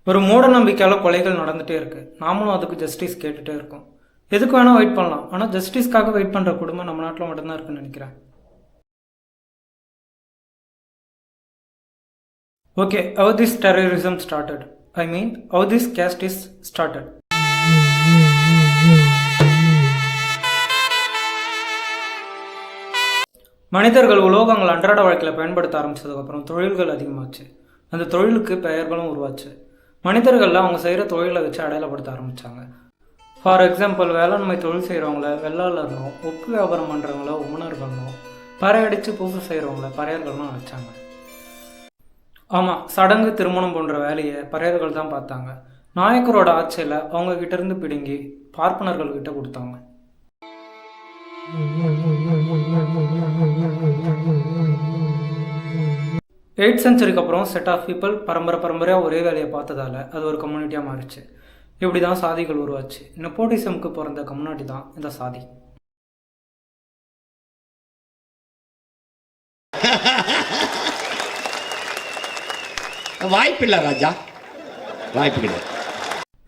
ஒரு மூட நம்பிக்கையால் கொலைகள் நடந்துகிட்டே இருக்குது. நாமளும் அதுக்கு ஜஸ்டிஸ் கேட்டுகிட்டே இருக்கோம். எதுக்கு வேணால் வெயிட் பண்ணலாம், ஆனால் ஜஸ்டிஸ்க்காக வெயிட் பண்ணுற குடும்பம் நம்ம நாட்டில் மட்டும்தான் இருக்குன்னு நினைக்கிறேன். Okay, how this terrorism started? I mean, how this caste is started. மனிதர்கள் உலோகங்கள் அன்றாட வாழ்க்கையில் பயன்படுத்த ஆரம்பித்ததுக்கப்புறம் தொழில்கள் அதிகமாச்சு. அந்த தொழிலுக்கு பெயர்களும் உருவாச்சு. மனிதர்களில் அவங்க செய்கிற தொழிலை வச்சு அடையாளப்படுத்த ஆரம்பித்தாங்க. ஃபார் எக்ஸாம்பிள், வேளாண்மை தொழில் செய்கிறவங்கள வெள்ளாளர்னும், உப்பு வியாபாரம் பண்ணுறவங்கள உமனர்கள்னும், பறையடித்து பூசை செய்கிறவங்கள பறையர்கள்னும் நினச்சாங்க. ஆமாம், சடங்கு திருமணம் போன்ற வேலையை பறையர்கள் தான் பார்த்தாங்க. நாயக்கரோட ஆட்சியில் அவங்கக்கிட்ட இருந்து பிடுங்கி பார்ப்பனர்கள்கிட்ட கொடுத்தாங்க. 8th சென்ச்சுரிக்கு அப்புறம் செட் ஆஃப் பீப்புள் பரம்பரையாக ஒரே வேலையை பார்த்ததால அது ஒரு கம்யூனிட்டியாக மாறிச்சு. இப்படி தான் சாதிகள் உருவாச்சு. நெப்போட்டிசம்க்கு பிறந்த கம்யூனிட்டி தான் இந்த சாதி. வாய்ப்பில்லை ராஜா, வாய்ப்பு கிடையாது.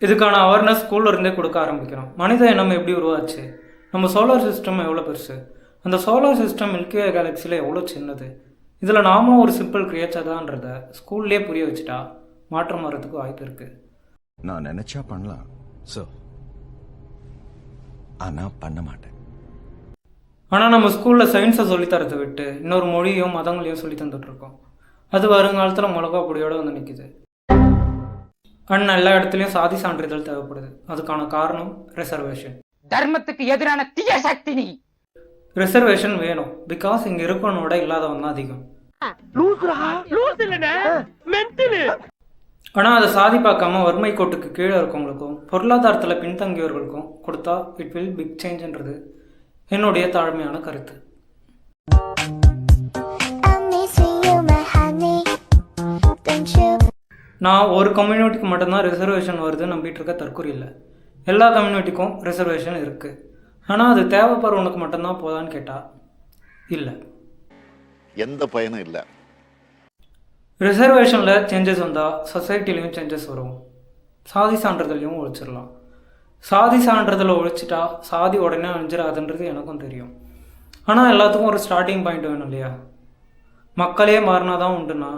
இதுக்கான அவேர்னஸ் ஸ்கூல்ல இருந்தே கொடுக்க ஆரம்பிக்கிறோம். மனித இனம் எப்படி உருவாச்சு, நம்ம சோலார் சிஸ்டம் எவ்வளோ பெருசு, அந்த சோலார் சிஸ்டம் மில்கி கேலக்சியில் எவ்வளோ சின்னது, இதில் நாமும் ஒரு சிம்பிள் கிரியேச்சர் தான்றத ஸ்கூல்லே புரிய வச்சுட்டா மாற்றம் வர்றதுக்கு வாய்ப்பு இருக்குது. நான் நினைச்சா பண்ணலாம் சார், ஆனால் பண்ண மாட்டேன். ஆனால் நம்ம ஸ்கூலில் சயின்ஸை சொல்லித்தரத்தை விட்டு இன்னொரு மொழியும் மதங்களையும் சொல்லி தந்துட்டுருக்கோம். அது வருங்காலத்தில் மிளகா பொடியோடு வந்து நிற்கிது. அண்ணன் எல்லா இடத்துலையும் சாதி சான்றிதழ் தேவைப்படுது. அதுக்கான காரணம் ரிசர்வேஷன். தர்மத்துக்கு எதிரான தீய சக்தி நீ. ரிசர்வேஷன் வேணும், பிகாஸ் இங்கே இருக்கவனோட இல்லாதவன் தான் அதிகம். ஆனால் அதை சாதி பார்க்காம வறுமை கோட்டுக்கு கீழே இருக்கவங்களுக்கும் பொருளாதாரத்தில் பின்தங்கியவர்களுக்கும் கொடுத்தா இட் வில் பிக் சேஞ்சுன்றது என்னுடைய தாழ்மையான கருத்து. நான் ஒரு கம்யூனிட்டிக்கு மட்டும்தான் ரிசர்வேஷன் வருது நம்பிட்டு இருக்க தற்கொலை இல்லை. எல்லா கம்யூனிட்டிக்கும் ரிசர்வேஷன் இருக்குது. ஆனால் அது தேவைப்படுறவனுக்கு மட்டும்தான் போதான்னு கேட்டால் இல்லை, எந்த பயனும் இல்லை. ரிசர்வேஷனில் சேஞ்சஸ் வந்தால் சொசைட்டிலையும் சேஞ்சஸ் வரும். சாதி சான்றிதழையும் ஒழிச்சிடலாம். சாதி சான்றிதழை ஒழிச்சிட்டா சாதி உடனே அழிஞ்சிடாதுன்றது எனக்கும் தெரியும். ஆனால் எல்லாத்துக்கும் ஒரு ஸ்டார்டிங் பாயிண்ட் வேணும் இல்லையா? மக்களே மாறினா தான் உண்டுன்னா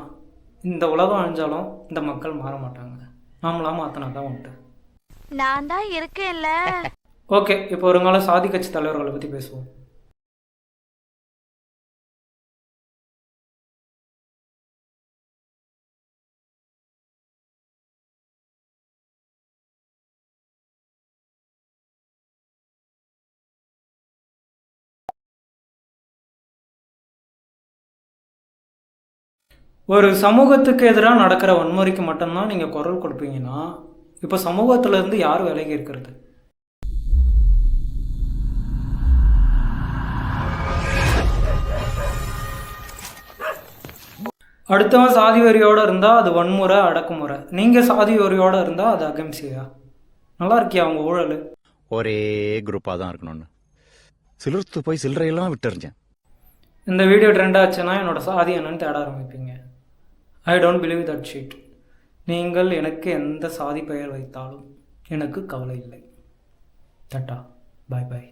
இந்த உலகம் அழிஞ்சாலும் இந்த மக்கள் மாற மாட்டாங்க. நாமளாம் மாற்றினா தான் உண்டு. நான் தான் இருக்கேன்ல. ஓகே, இப்போ வருங்கால சாதி கட்சி தலைவர்களை பற்றி பேசுவோம். ஒரு சமூகத்துக்கு எதிராக நடக்கிற வன்முறைக்கு மட்டும்தான் நீங்கள் குரல் கொடுப்பீங்கன்னா இப்போ சமூகத்திலேருந்து யார் விலகி இருக்கிறது? அடுத்தவன் சாதி வரியோடு இருந்தால் அது வன்முறை, அடக்குமுறை. நீங்கள் சாதி வரியோடு இருந்தால் அது அகம்சியா? நல்லா இருக்கியா அவங்க ஊழல்? ஒரே குரூப்பாக தான் இருக்கணும்னு சிலர்த்து போய் சில்லறையெல்லாம் விட்டுருந்தேன். இந்த வீடியோ ட்ரெண்ட் ஆச்சுன்னா என்னோட சாதி என்னன்னு தேட ஆரம்பிப்பீங்க. I don't believe that shit. நீங்கள் எனக்கு எந்த சாதி பெயர் வைத்தாலும் எனக்கு கவலை இல்லை. தட்டா, பாய் பாய்.